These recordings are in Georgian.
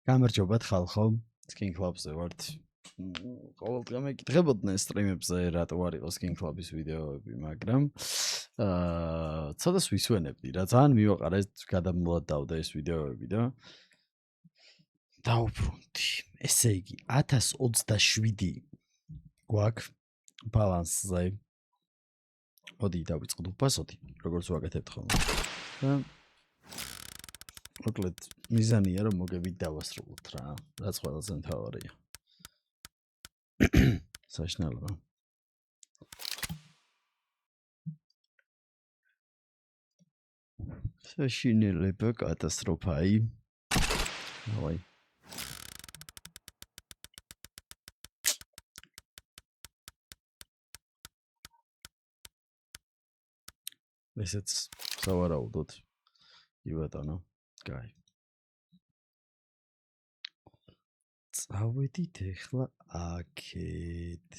გამარჯობათ ხალხო, Skin Club-ზე ვართ. ყოველდღე მეკითხებოდნენ სტრიმებზე რატო არ იყო Skin Club-ის ვიდეოები, მაგრამ ცოტას ვისვენებდი რა, ძალიან მივაყარა ეს გადამულად დავდა ეს ვიდეოები და დაუბრუნდი. ესე იგი 1027 გვაქვს ბალანსზე. მოდი დავიწყოთ უფასოდი, როგორც ვაკეთებთ ხოლმე. და მოკლედ მიზანია რომ მოგებით დავასრულოთ რა, რაც ყველაზე მთავარია. საშინელება. საშინელება კატასტროფაი. ავაი. ესეც სავარაუდოდ. კი ბატონო. კაი. წავედით ახლა აქეთ.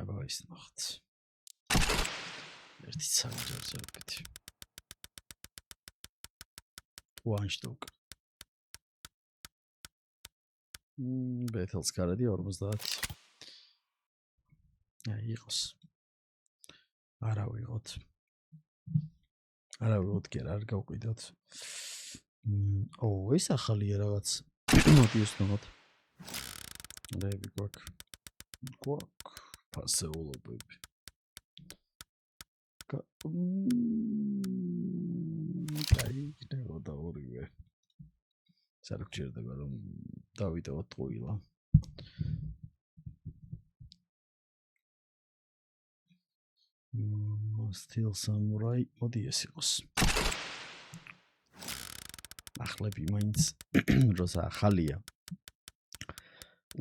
აბა ის ნახეთ. ერთი სამჯერზებით. One stock. ბეთელს კარადი 50. აი იყოს. არა ვიღოთ. არა ვიღოთ კი არ გავყიდოთ. ეს ახალია რაღაც. მოდი უსწავლოთ. დები გვაქვს ფასეულობები. კაი, იქნებოდა ორივე. სარგჭირდება რომ დავიტოვოთ ტყუილა. Steel Samurai, მოდი ეს იყოს. ახლები მაინც როცა ახალია.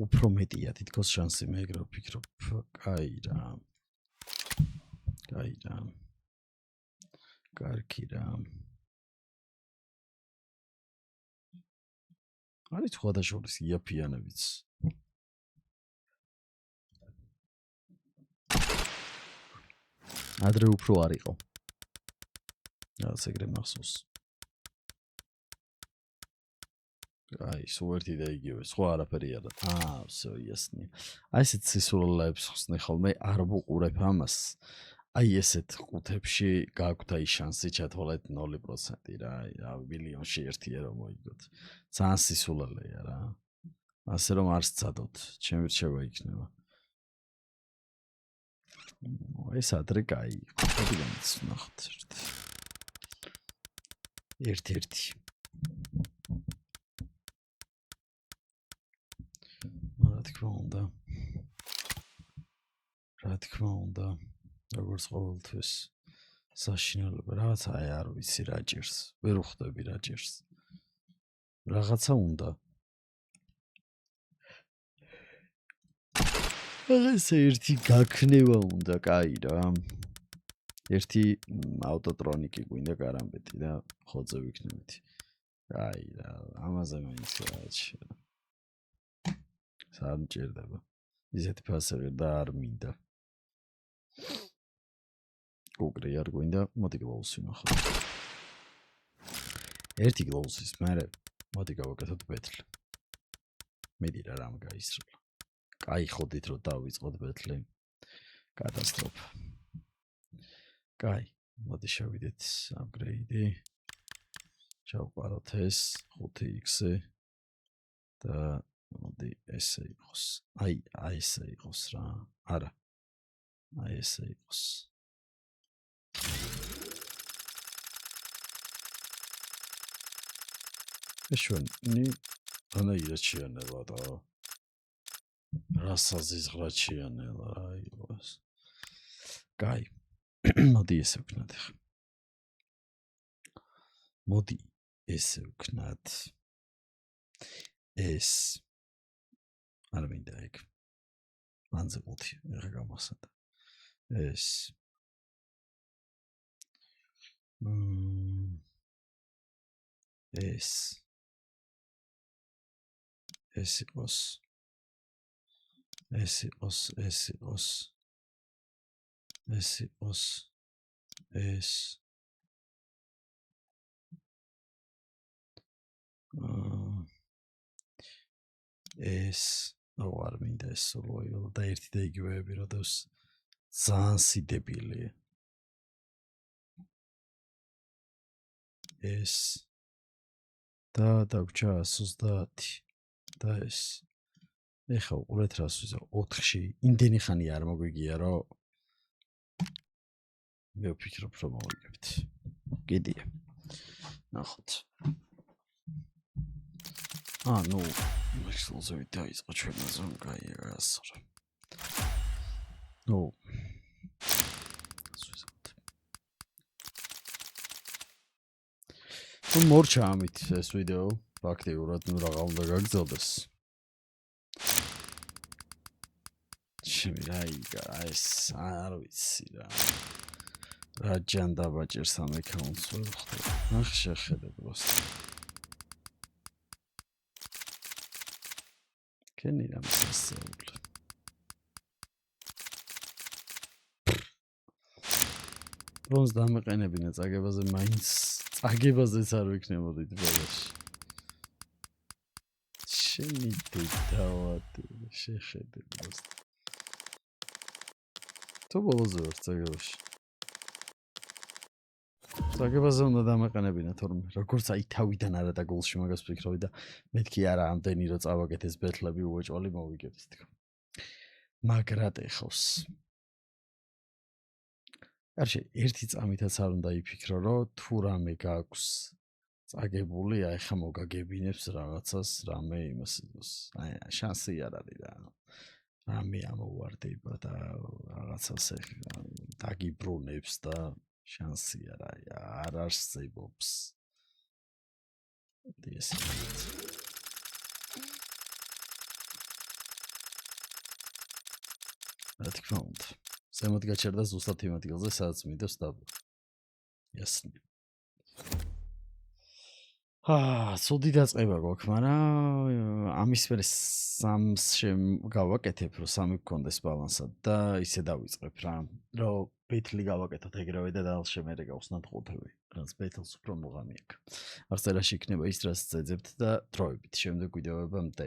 უფრო მეტია თითქოს შანსი, მე ეგრე ვფიქრობ. კაი რა. კაი რა. კარგი რა. არის სხვადასხვა იაფიანებიც. ადრე უფრო არ იყო. რაც ეგრე მახსოვს. აი, სუერთი და იგივე, სხვა არაფერი არა. всё, ясно. აი ესეთ სისულელეებს ხსნი ხოლმე არ ვუყურებ ამას. აი ესეთ ყუთებში გაქვთ აი შანსი ჩათვალეთ 0% რა, აი მილიონში ერთია რომ მოიგოთ. ძალიან სისულელეა რა. ასე რომ არ სცადოთ, ჩემი რჩევა იქნება. ეს ადრე კაი იყო. მოდი განცნახოთ ერთ-ერთი. რა თქმა უნდა. როგორც ყოველთვის საშინელება რაღაც აი არ ვიცი რა ჭირს. ვერ ვხვდები რა ჭირს. რაღაცა უნდა. ეს ერთი გაქნება უნდა, კაი რა. ერთი ავტოტრონიკი გვინდა კარამბეტი და ხოძე ვიქნებით. კაი რა, ამაზე მაინც რაჩი. სამ ჭირდება. ისეთი ფასები და არ მინდა. გოგრი არ გვინდა, მოდი გლოუსი ნახოთ. ერთი გლოუსის მერე მოდი გავაკეთოთ ბეთლი. მედი რა რამ გაისროლა. კაი ხოდით რომ დავიწყოთ ბეთლი. კატასტროფა. კაი, მოდი შევიდეთ აპგრეიდი. ჩავყაროთ ეს 5x-ზე და მოდი ესე იყოს. აი ესე იყოს რა. არა. აი ესე იყოს. ეშვენი ანა ირაჩიანელა და რასაზიზღრაჩიანელა აი ეს. კაი. მოდი ესე ვქნათ ახლა. მოდი ესე ვქნათ. ეს არ მინდა ეგ. მანზე 5 ახლა გამახსენდა. ეს ეს იყოს. ეს იყოს. ეს არ მინდა ეს სულოიო და ერთი და იგივეები როდოს ძალიან სიდებილია ეს და დაგვრჩა 130 და ეს ეხა უყურეთ რას ვიზა 4-ში იმდენი ხანი არ მოგვიგია რომ მე ვფიქრობ რომ მოვიგებთ კიდია ნახოთ ნუ მაშლზე დაიწყო ჩვენმა ზომ გაიგა ასრა ნუ თუ მორჩა ამით ეს ვიდეო ფაქტიურად ნუ რაღა უნდა გაგრძელდეს შემირაიგა ეს არ ვიცი რა ჯანდაბაჭერს ამ აკაუნტს ვერ ხვდები ახ შეხედე просто კენი რამ სასწაული პრონს დამეყენებინა წაგებაზე მაინც წაგებაზეც არ ვიქნებოდით ბოლოში შენი დედავადი შეხედე просто თუ ბოლოზე ვარ წაგებაში წაგებაზე უნდა დამეყენებინა თორემ როგორც აი თავიდან არა და გოლში მაგას ვფიქრობდი და მეთქი არა ამდენი რომ წავაგეთ ეს ბეთლები უეჭვალი მოვიგებთ თქო მაგრად ეხავს არჩი ერთი წამითაც არ უნდა იფიქრო რომ თუ რამე გაქვს წაგებული აი ხა მოგაგებინებს რაღაცას რამე იმას იყოს აი შანსი არ არის რა რამე ამოვარდება და რაღაცას დაგიბრუნებს და შანსი არ არსებობს ეს რა თქმა უნდა ზემოთ გაჩერდა ზუსტად იმ ადგილზე სადაც მიდევს დაბლა ясно ცუდი დაწყება გვაქვს, მაგრამ ამის მერე 3-ში გავაკეთებ, რომ 3 გქონდეს ბალანსად და ისე დავიწყებ რა, რომ ბეთლი გავაკეთოთ ეგრევე და დალში მერე გავხსნათ 5-ები. რაც ბეთლს უფრო მოღამი აქვს. აღწერაში იქნება ის, რაც წეძებთ და დროებით შემდეგ ვიდეოებამდე.